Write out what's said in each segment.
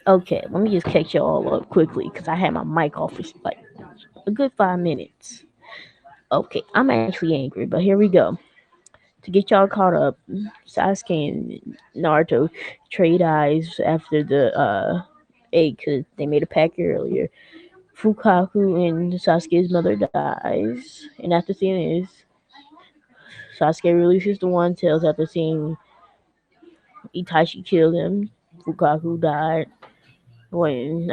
Okay, let me just catch you all up quickly because I had my mic off for like a good 5 minutes. Okay, I'm actually angry, but here we go. To get y'all caught up, Sasuke and Naruto trade eyes after the egg because they made a pact earlier. Fukaku and Sasuke's mother dies, and after seeing this, Sasuke releases the One Tails after seeing Itachi kill him. Fukaku died when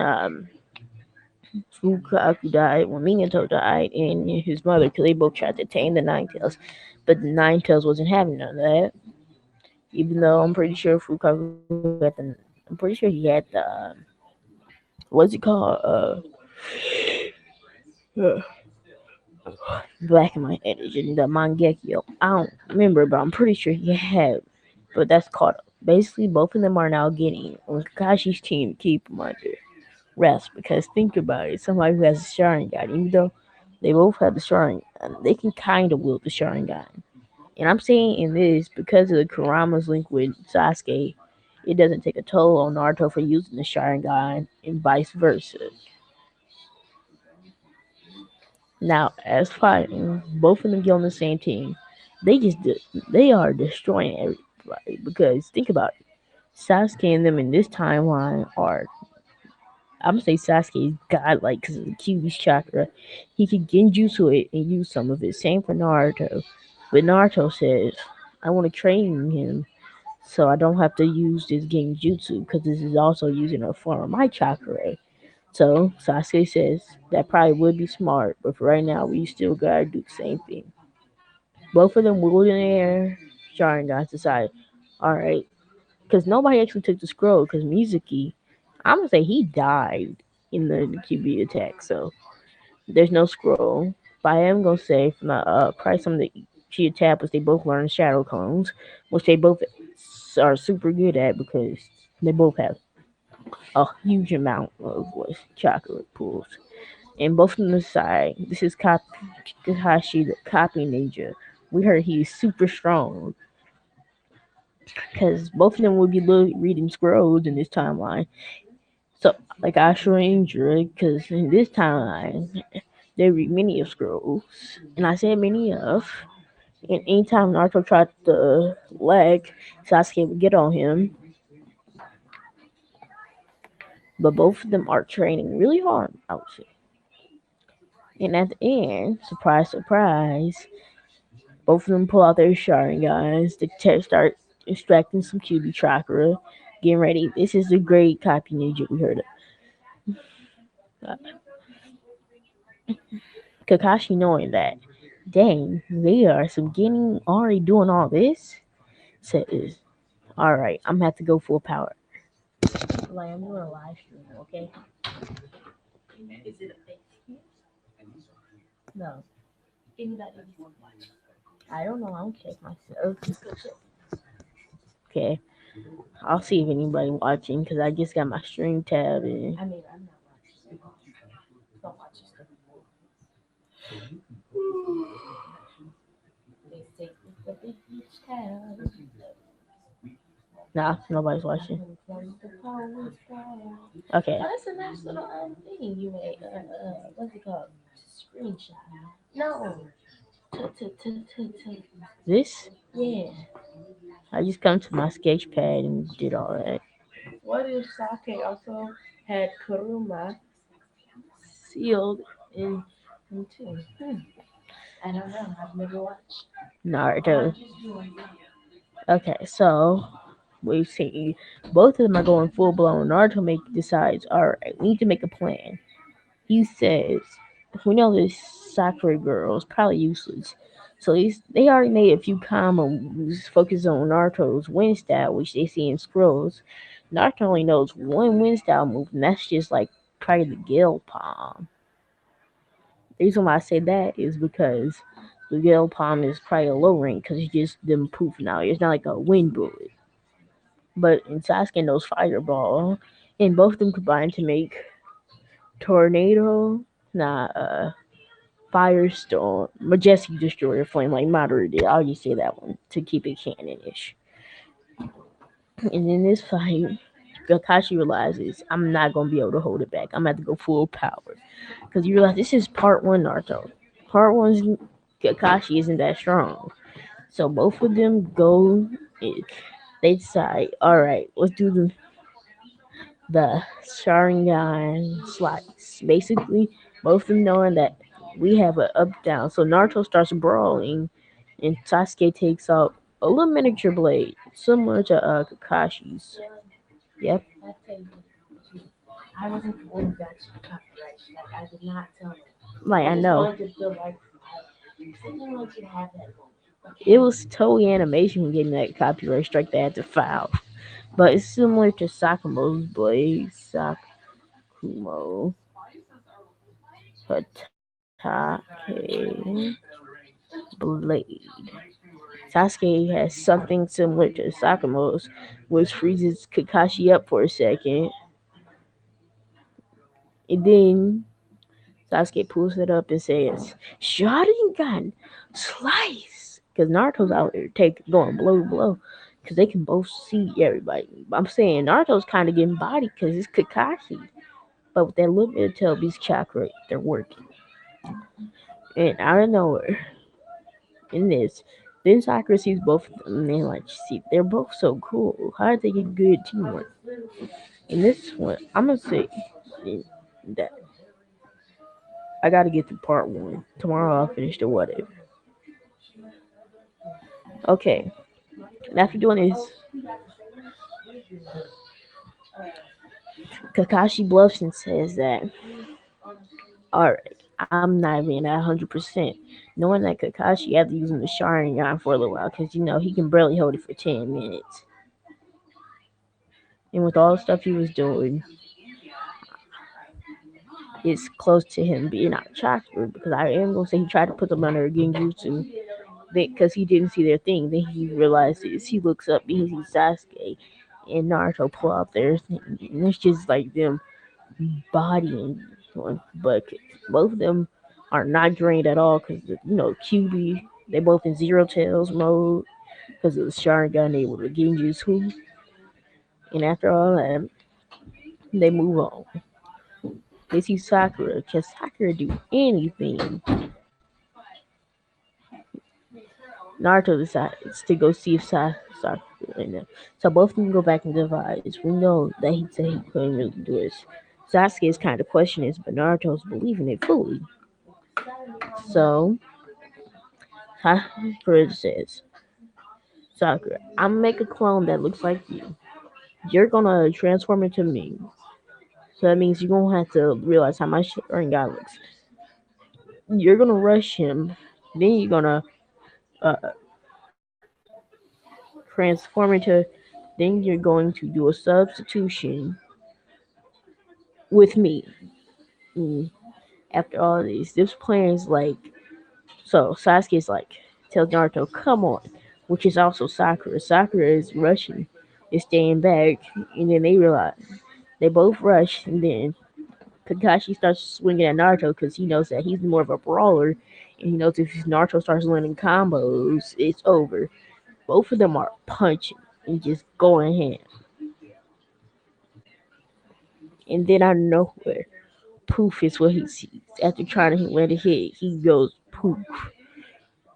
Fukaku died, when Minato died, and his mother, because they both tried to tame the Nine Tails, but the Nine Tails wasn't having none of that. Even though I'm pretty sure Fukaku had the, I'm pretty sure he had the, what's it called? Uh Black in my head is in the Mangekyo. I don't remember, but I'm pretty sure he had. But that's caught up. Basically, both of them are now getting on Kakashi's team to keep him under rest. Because think about it, somebody who has a Sharingan, even though they both have the Sharingan, they can kind of wield the Sharingan. And I'm saying in this because of the Kurama's link with Sasuke, it doesn't take a toll on Naruto for using the Sharingan and vice versa. Now, as fighting, both of them get on the same team. They just they are destroying everybody because think about it. Sasuke and them in this timeline are, I'm gonna say Sasuke is godlike because of the Kyuubi's chakra. He can genjutsu it and use some of it. Same for Naruto, but Naruto says, "I want to train him so I don't have to use this genjutsu because this is also using a form of my chakra." So Sasuke says that probably would be smart, but for right now we still gotta do the same thing. Both of them wheeled in the air. Sharingan decided, all right, because nobody actually took the scroll. Because Mizuki, I'm gonna say he died in the QB attack, so there's no scroll. But I am gonna say from the probably some of the she attacked was they both learned shadow clones, which they both are super good at because they both have a huge amount of what chakra pools. And both on the side, this is Kakashi, the copy ninja. We heard he's super strong because both of them would be reading scrolls in this timeline. So, like Ashura and Indra, because in this timeline, they read many of scrolls. And I said many of. And anytime Naruto tried to lag, Sasuke would get on him. But both of them are training really hard, I would say. And at the end, surprise, surprise, both of them pull out their Sharingans to start extracting some QB chakra, getting ready. This is the great copy ninja we heard of. Kakashi knowing that, dang, they are some getting already doing all this, says, alright, I'm gonna have to go full power. Like, I'm doing a live stream, okay? Is it a fake excuse? No. Anybody? I don't know, I don't check myself. Just go check. Okay. I'll see if anybody watching because I just got my stream tab and I mean I'm not watching. Don't watch your stuff. They say but they each tab. Nah, nobody's watching. Okay. Oh, that's a nice little thing you made. What's it called? Screenshot. No. This? Yeah. I just come to my sketch pad and did all that. What if Sake also had kurama sealed in two? I don't know. I've never watched. Naruto. Okay, so we see both of them are going full blown. Naruto decides, all right, we need to make a plan. He says, we know this Sakura girl is probably useless. So they already made a few combos focused on Naruto's wind style, which they see in scrolls. Naruto only knows one wind style move, and that's just like probably the Gale Palm. The reason why I say that is because the Gale Palm is probably a low rank because it's just them poofing out. It's not like a wind bullet. But in Sasuke knows Fireball, and both of them combine to make Tornado, not Firestorm, Majestic Destroyer, Flame like moderate. I'll just say that one to keep it canon-ish. And in this fight, Kakashi realizes I'm not gonna be able to hold it back. I'm gonna have to go full power because you realize this is part one Naruto. Part one's Kakashi isn't that strong, so both of them go. They decide, all right, let's do the Sharingan slice. Basically, both of them knowing that we have an up down. So Naruto starts brawling, and Sasuke takes out a little miniature blade, similar to Kakashi's. Yep. Like I know. It was Toei Animation getting that copyright strike. They had to file, but it's similar to Sakamo's blade. Sakumo Hatake blade. Sasuke has something similar to Sakamo's, which freezes Kakashi up for a second, and then Sasuke pulls it up and says, Sharingan, slice! Because Naruto's out there going blow to blow. Because they can both see everybody. I'm saying Naruto's kind of getting bodied because it's Kakashi. But with that little bit of Toby's chakra, they're working. And out of nowhere, in this, then Sakura sees both of them and they're like, see, they're both so cool. How did they get good teamwork? In this one, I'm going to say that I got to get through part one. Tomorrow I'll finish the what if. Okay, and after doing this, Kakashi bluffs and says that, alright, I'm not even at 100%. Knowing that Kakashi had to use the Sharingan for a little while because, he can barely hold it for 10 minutes. And with all the stuff he was doing, it's close to him being out of chakra because I am going to say he tried to put them under a genjutsu because he didn't see their thing. Then he realizes, he looks up and he sees Sasuke and Naruto pull out their thing. And it's just like them bodying one, but both of them are not drained at all because QB they both in zero tails mode because of the Sharingan able to genjutsu. And after all that, they move on. They see Sakura. Can Sakura do anything? Naruto decides to go see if Sakura right now. So both of them go back and devise. We know that he said he couldn't really do it. Sasuke is kind of questioning it, but Naruto's believing it fully. So Sakura says, Sakura, I'm gonna make a clone that looks like you. You're gonna transform into me. So that means you're gonna have to realize how my Sharingan looks. You're gonna rush him. Then you're gonna uh, transform into. Then you're going to do a substitution with me. Mm. After all this plan is like. So Sasuke's like tells Naruto, "Come on," which is also Sakura. Sakura is rushing, is staying back, and then they realize they both rush, and then Kakashi starts swinging at Naruto because he knows that he's more of a brawler, and he knows if Naruto starts learning combos, it's over. Both of them are punching and just going ham. And then out of nowhere, poof is what he sees. After trying to let it hit, he goes poof.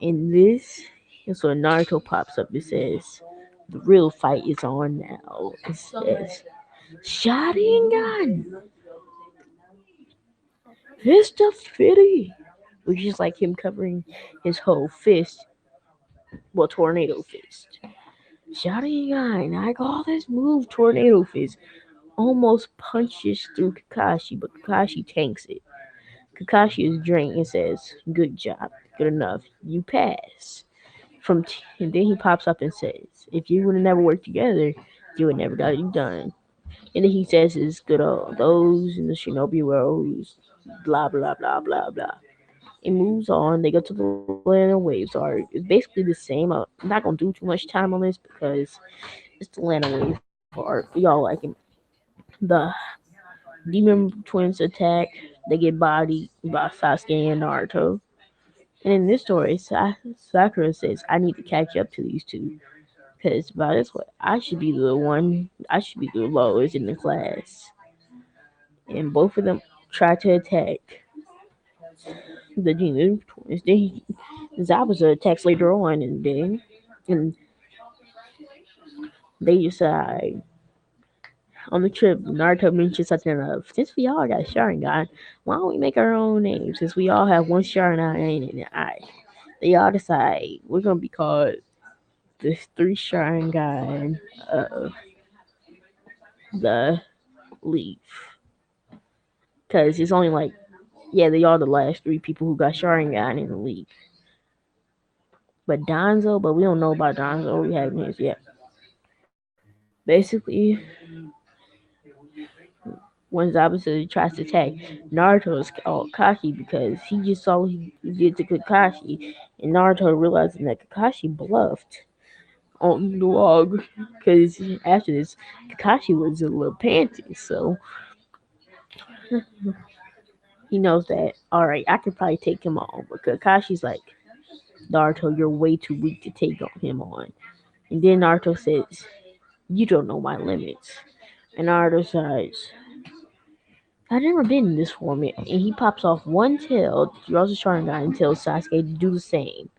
And this is when Naruto pops up and says, the real fight is on now. It says, Sharingan! Fist of Fitty! Which is like him covering his whole fist. Well, Tornado Fist. Sharingan! I call this move Tornado Fist. Almost punches through Kakashi, but Kakashi tanks it. Kakashi is drained and says, good job. Good enough. You pass. And then he pops up and says, if you would have never worked together, you would never got it done. And then he says it's good old those in the shinobi worlds, blah blah blah blah blah. It moves on. They go to the land of waves art. It's basically the same. I'm not gonna do too much time on this because it's the land of wave art. Y'all like it. The demon twins attack. They get bodied by Sasuke and Naruto. And in this story, Sakura says, I need to catch up to these two Because by this way, I should be the one. I should be the lowest in the class, and both of them try to attack the Gene twins. Then Zabuza attacks later on, and they decide on the trip. Naruto mentions something of, since we all got Sharingan, why don't we make our own name? Since we all have one Sharingan and an I, they all decide we're gonna be called the three Sharingan of the leaf, because it's only like, yeah, they are the last three people who got Sharingan in the league. But we don't know about Donzo. We haven't his yet. Basically, when Zabuza tries to attack, Naruto is all cocky because he just saw what he did to Kakashi, and Naruto realizing that Kakashi bluffed on the log because after this, Kakashi was a little panty, so he knows that, alright, I could probably take him on. But Kakashi's like, Naruto, you're way too weak to take him on. And then Naruto says, you don't know my limits. And Naruto says, I've never been in this form yet. And he pops off one tail, draws a Sharingan, and tells Sasuke to do the same.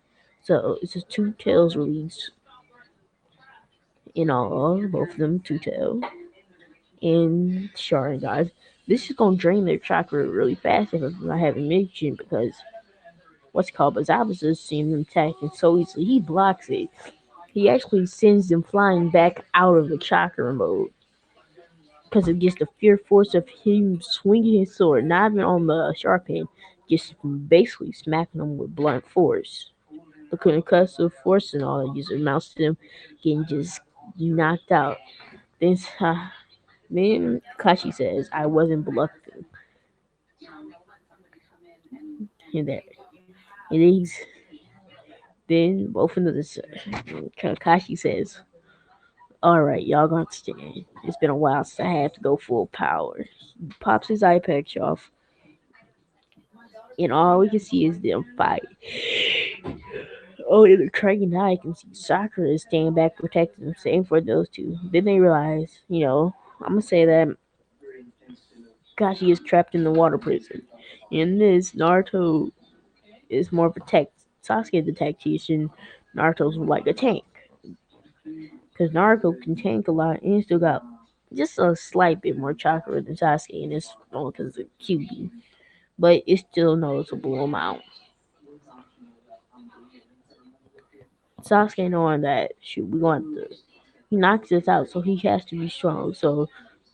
So it's just two tails released in all, both of them, two tails. In Sharingan. This is gonna drain their chakra really fast if I haven't mentioned, because what's called Bazabaza seeing them attacking so easily, he blocks it. He actually sends them flying back out of the chakra mode because it gets the fear force of him swinging his sword, not even on the sharp end, just basically smacking them with blunt force. The concussive force and all that just amounts to them getting just knocked out. Then, then Kashi says, I wasn't bluffing. And, that, and then both of them, Kakashi says, alright, y'all gonna understand. It's been a while since I had to go full power. He pops his eye patch off, and all we can see is them fight. Oh, in the tracking eye, I can see Sakura is staying back protecting them. Same for those two. Then they realize, I'm gonna say that Kashi is trapped in the water prison. In this, Naruto is more of a tech. Sasuke the tactician. Naruto's like a tank. Because Naruto can tank a lot and still got just a slight bit more chakra than Sasuke, and it's only because of QB. But it's still noticeable amount. Sasuke knowing that, shoot, we want to. He knocks us out, so he has to be strong. So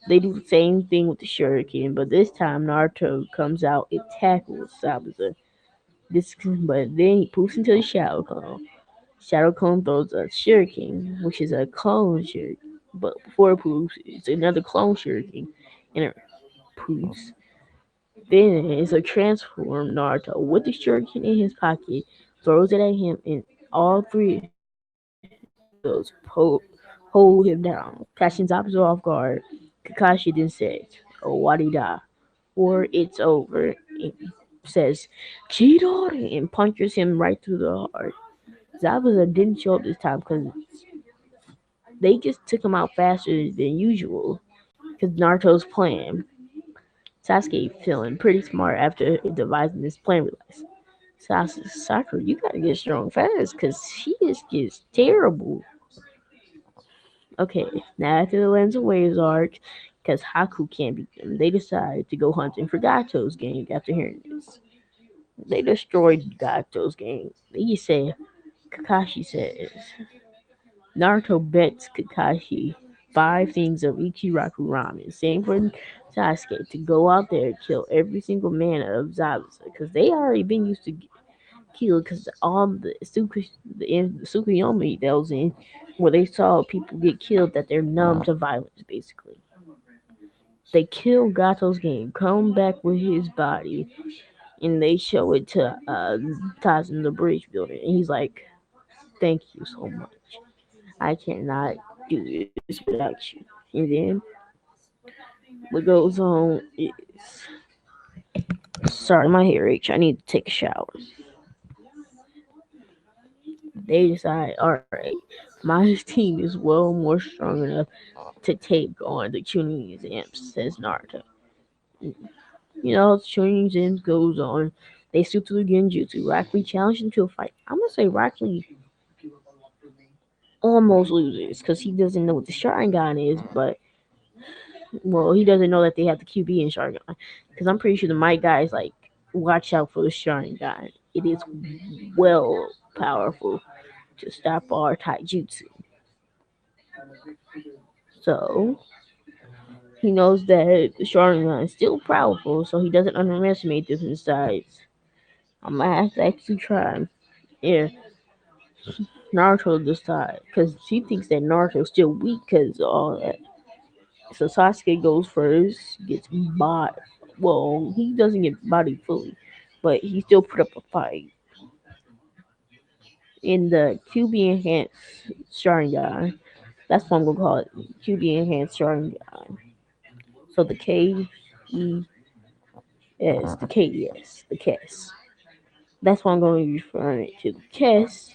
they do the same thing with the Shuriken, but this time Naruto comes out and tackles Sabuza. But then he poofs into the Shadow Clone. Shadow Clone throws a Shuriken, which is a clone Shuriken. But before it poofs, it's another clone Shuriken, and it poofs. Then it's a transformed Naruto with the Shuriken in his pocket, throws it at him, and all three those hold him down. Catching Zabuza off guard, Kakashi then says, "Oh, Wadida," or "It's over," and says, "Chidori," and punches him right through the heart. Zabuza didn't show up this time because they just took him out faster than usual. Because Naruto's plan. Sasuke feeling pretty smart after devising this plan. Realized, Sakura, you gotta get strong fast because he is just terrible. Okay, now after the Lens of Waves arc, because Haku can't beat them, they decide to go hunting for Gato's gang after hearing this. They destroyed Gato's gang. They say, Kakashi says, Naruto bets Kakashi 5 things of Ichiraku ramen, saying for Sasuke to go out there and kill every single man of Zabuza, because they already been used to kill, because all the Tsukuyomi that was in, where they saw people get killed, that they're numb to violence, basically. They kill Gato's game, come back with his body, and they show it to Taz the bridge builder, and he's like, "Thank you so much. I cannot do this without you." And then what goes on is, sorry, my hair itch. I need to take a shower. They decide, all right. My team is well more strong enough to take on the Chunin exams, says Naruto. You know, Chunin exams goes on. They still to the Genjutsu. Rock Lee challenged him to a fight. I'm gonna say Rock Lee almost loses because he doesn't know what the Sharingan is, but well, he doesn't know that they have the QB in Sharingan. Because I'm pretty sure the Might guy is like, watch out for the Sharingan. It is well powerful to stop our taijutsu. So he knows that the Sharingan is still powerful, so he doesn't underestimate different sides. I'm gonna have to actually try. Yeah, Naruto this time because she thinks that Naruto's still weak because of all that. So Sasuke goes first, gets bought. Well, he doesn't get bodied fully, but he still put up a fight. In the QB enhanced Sharingan, that's what I'm gonna call it. QB enhanced Sharingan. So the the Kes. That's what I'm going to be referring to. The Kes.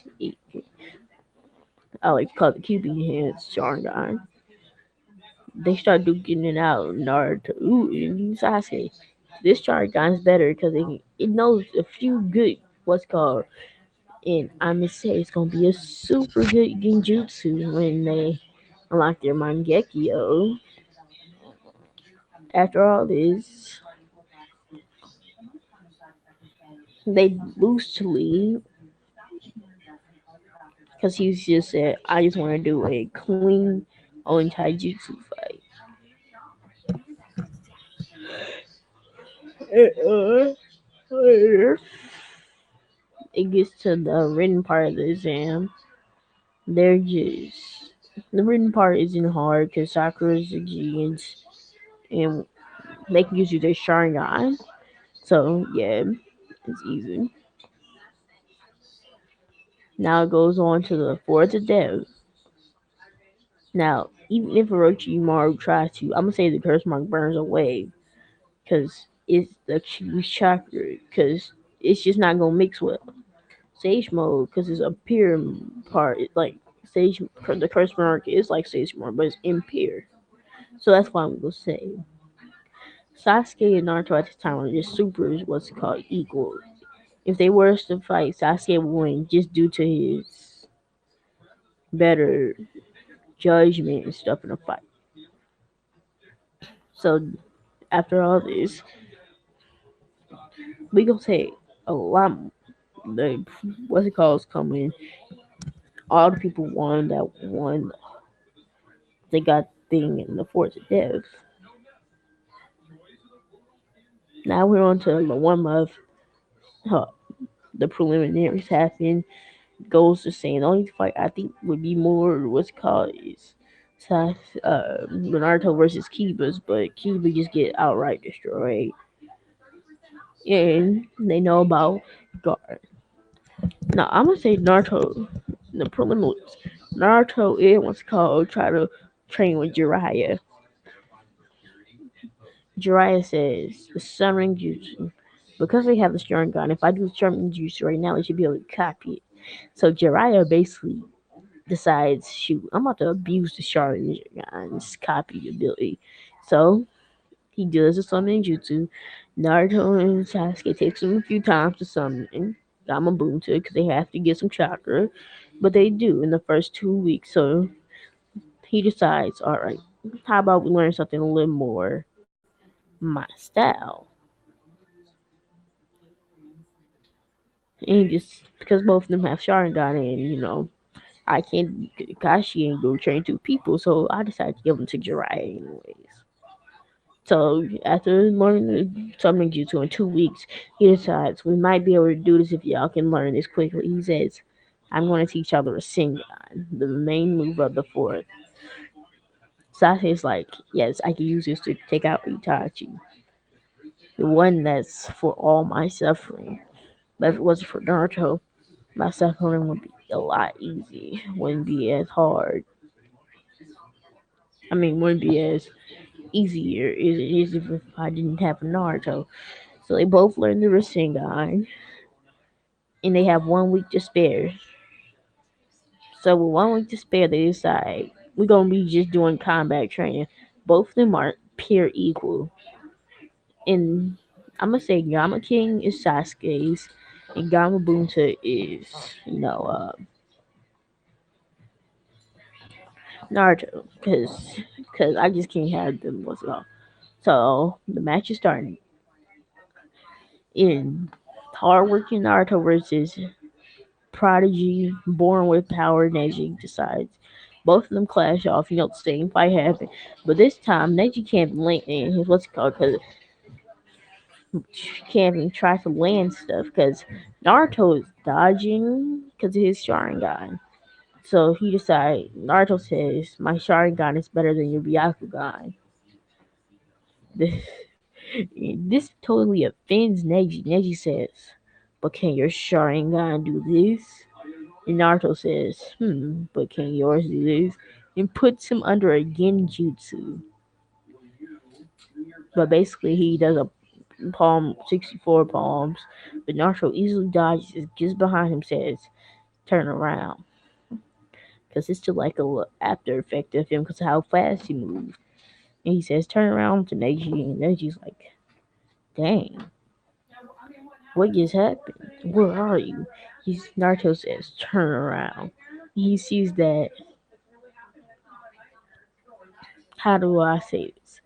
I like to call it the QB enhanced Sharingan. They start duking it out. Naruto, ooh, and Sasuke. This Sharingan's better because it knows a few good what's called, and I'm gonna say it's gonna be a super good genjutsu when they unlock their Mangekyo. After all this, they loosely because he just said, "I just want to do a clean on taijutsu fight." Uh, it gets to the written part of the exam. They're just the written part isn't hard because Sakura's a genius and they can use their Sharingan. So yeah, it's easy. Now it goes on to the fourth dev. Now, even if Orochimaru tries to, I'm gonna say the curse mark burns away because it's the chakra because it's just not gonna mix well. Sage mode because it's a pure part. It's like sage, the curse mark is like sage mode, but it's impure. So that's why I'm gonna say Sasuke and Naruto at the time were just super, what's called equal. If they were to fight, Sasuke would win just due to his better judgment and stuff in the fight. So after all this, we gonna say a lot. The what's it called is coming. All the people won that won. They got thing in the fourth dev. Now we're on to the 1 month. Huh, the preliminaries happen. Goes to saying the only fight I think would be more what's called is Naruto versus Kiba's, but Kiba just get outright destroyed. And they know about Guard. Now I'm gonna say Naruto, the preliminaries. Naruto is what's called try to train with Jiraiya. Jiraiya says the Sunring Jutsu. Because they have the Sharingan, if I do the Sunring Jutsu right now, they should be able to copy it. So Jiraiya basically decides, shoot, I'm about to abuse the Sharingan's copy ability. So he does the summoning jutsu. Naruto and Sasuke takes him a few times to summon Gamabunta because they have to get some chakra, but they do in the first 2 weeks. So he decides, all right, how about we learn something a little more my style? And just because both of them have Sharingan, and I can't, Kashi ain't go train two people, so I decided to give him to Jiraiya anyways. So after learning the summoning jutsu in 2 weeks, he decides we might be able to do this if y'all can learn this quickly. He says, "I'm going to teach y'all the Rasengan, the main move of the fourth." Sasuke's like, "Yes, I can use this to take out Itachi, the one that's for all my suffering. But if it wasn't for Naruto, my suffering would be a lot easy. Wouldn't be as hard. I mean, wouldn't be as easier as it is if I didn't have Naruto." So they both learn the Rasengan, and they have 1 week to spare. So with 1 week to spare, they decide we're gonna be just doing combat training. Both of them are peer equal. And I'm gonna say Gamma King is Sasuke's, and Gamma Bunta is, you know, Naruto, because I just can't have them. What's it called? So the match is starting in hardworking Naruto versus Prodigy, born with power. Neji decides both of them clash off. The same fight happened, but this time Neji can't land. What's it called? Because can't even try to land stuff because Naruto is dodging because of his Sharingan. So he decides. Naruto says, "My Sharingan is better than your Byakugan." This this totally offends Neji. Neji says, "But can your Sharingan do this?" And Naruto says, but can yours do this? And puts him under a genjutsu. But basically, he does a palm, 64 palms. But Naruto easily dodges, gets behind him, says, turn around. Because it's still like a little after effect of him because of how fast he moves. And he says, turn around to Neji. And Neji's like, dang, what just happened? Where are you? Naruto says, turn around. He sees that, how do I say this?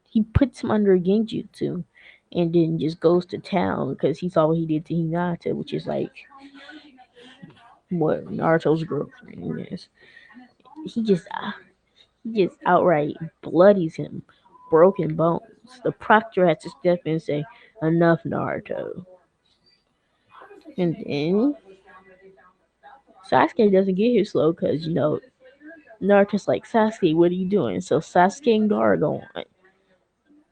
He puts him under a genjutsu and then just goes to town because he saw what he did to Hinata, which is like what Naruto's girlfriend is. He just he just outright bloodies him, broken bones. The proctor has to step in and say, "Enough, Naruto." And then Sasuke doesn't get here slow because Naruto's like, Sasuke, what are you doing? So Sasuke and Gaara go on.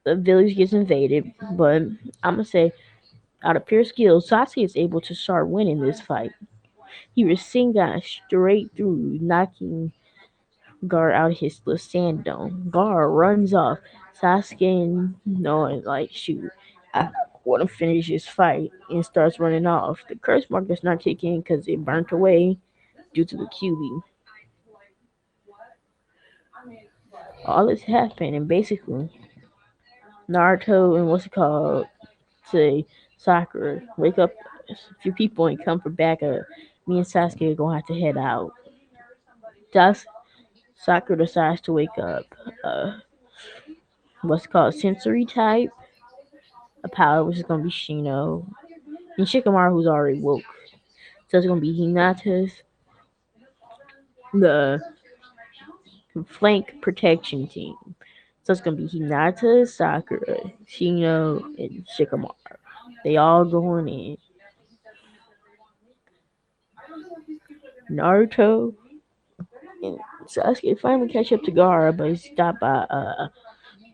The village gets invaded, but I'm gonna say out of pure skill, Sasuke is able to start winning this fight. He Rasengan straight through, knocking Gar out of his little sand dome. Gar runs off. Sasuke, knowing, like, shoot, I want to finish this fight, and starts running off. The curse mark does not kick in because it burnt away due to the QB. All this happened, and basically, Naruto and what's it called, say, Sakura, wake up a few people and come for backup. Me and Sasuke are gonna have to head out. Das Sakura decides to wake up uh what's called sensory type, a power which is gonna be Shino. And Shikamaru who's already woke. So it's gonna be Hinata's the flank protection team. So it's gonna be Hinata, Sakura, Shino, and Shikamaru. They all going in. Naruto and Sasuke finally catch up to Gaara, but he's stopped by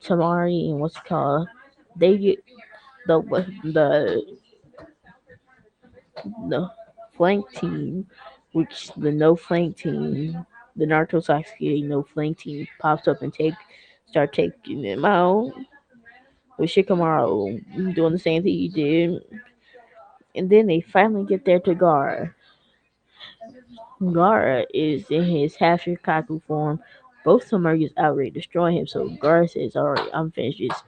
Tamari and what's it called. They get the the flank team, which the no flank team, the Naruto Sasuke no flank team pops up and start taking them out. With Shikamaru doing the same thing he did, and then they finally get there to Gaara. Gaara is in his half Shikaku form. Both of them are just outright destroying him. So Gaara says, "Alright, I'm finished this,"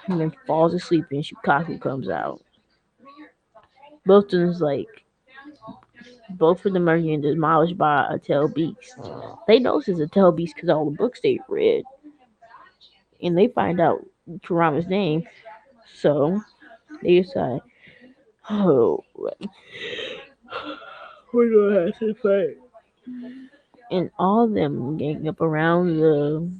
and then falls asleep and Shukaku comes out. Both of them's like both of them are getting demolished by a tail beast. They know this is a tail beast because all the books they read, and they find out Kurama's name. So they decide, oh, we're gonna have to fight. And all of them gang up around the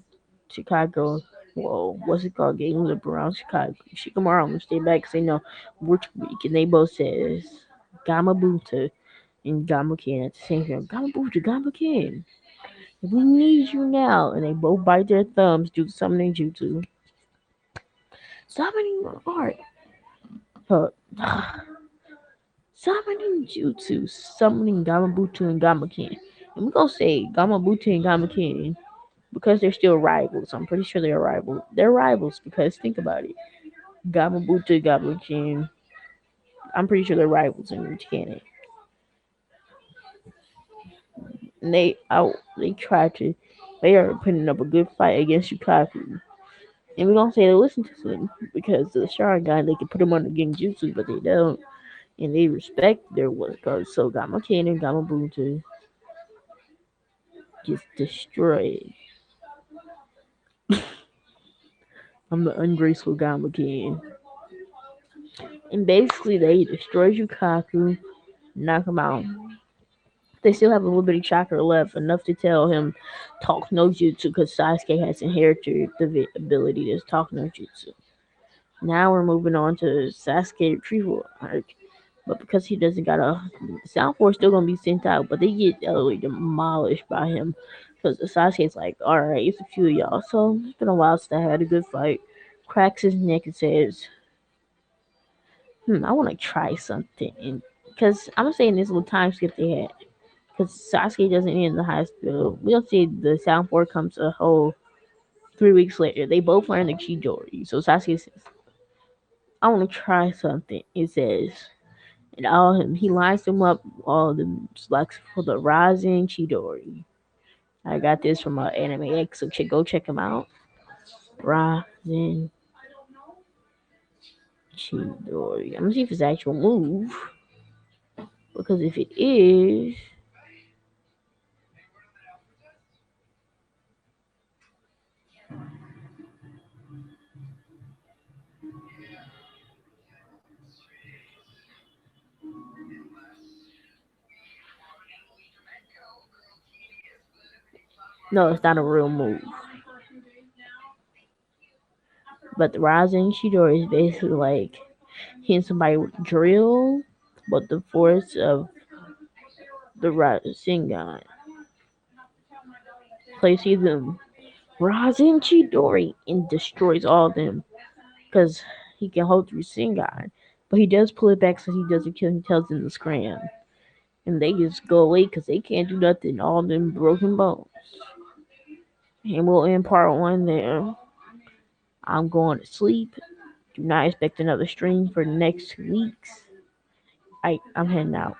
Chicago. Whoa, what's it called? Gang up around Chicago. Shikamaru will stay back because they know we're too weak, and they both says Gamabunta and Gamaken at the same time. Gamabuta, Gamaken. We need you now. And they both bite their thumbs due to summoning jutsu. Summoning art. Uh, summoning jutsu. Summoning Gamabutu and Gamaken. And we're going to say Gamabutu and Gamaken because they're still rivals. I'm pretty sure they're rivals. They're rivals because think about it. Gamabutu, Gamaken. I'm pretty sure they're rivals in each canon. and they try to they are putting up a good fight against Yukaku. And we don't say they listen to them because the Sharingan they can put them under Genjutsu, but they don't, and they respect their workers. So Gamma Ken and Gamma Bunta gets destroyed. I'm the ungraceful Gamma Ken, and basically they destroy Yukaku, knock him out. They still have a little bit of chakra left, enough to tell him talk no jutsu because Sasuke has inherited the ability to talk no jutsu. Now we're moving on to Sasuke retrieval arc. But because he doesn't got a Sound Force, still gonna be sent out, but they get utterly demolished by him. Because Sasuke's like, all right, it's a few of y'all. So it's been a while since I had a good fight. Cracks his neck and says, I want to try something. And because I'm saying this little time skip they had. Because Sasuke doesn't end the high school. We'll see the Sound Force comes a whole 3 weeks later. They both learn the Chidori. So Sasuke says, I want to try something. It says, and all him he lines them up all the like for the Rising Chidori. I got this from Anime X, so go check him out. Rising Chidori. I'm gonna see if it's actual move because if it is, no, it's not a real move. But the Rising Chidori is basically like hitting somebody with drill, but the force of the Rasengan places them Rising Chidori and destroys all of them because he can hold through Rasengan. But he does pull it back so he doesn't kill. He tells them to scram, and they just go away because they can't do nothing. All them broken bones. And we'll end part one there. I'm going to sleep. Do not expect another stream for the next 2 weeks. I'm heading out.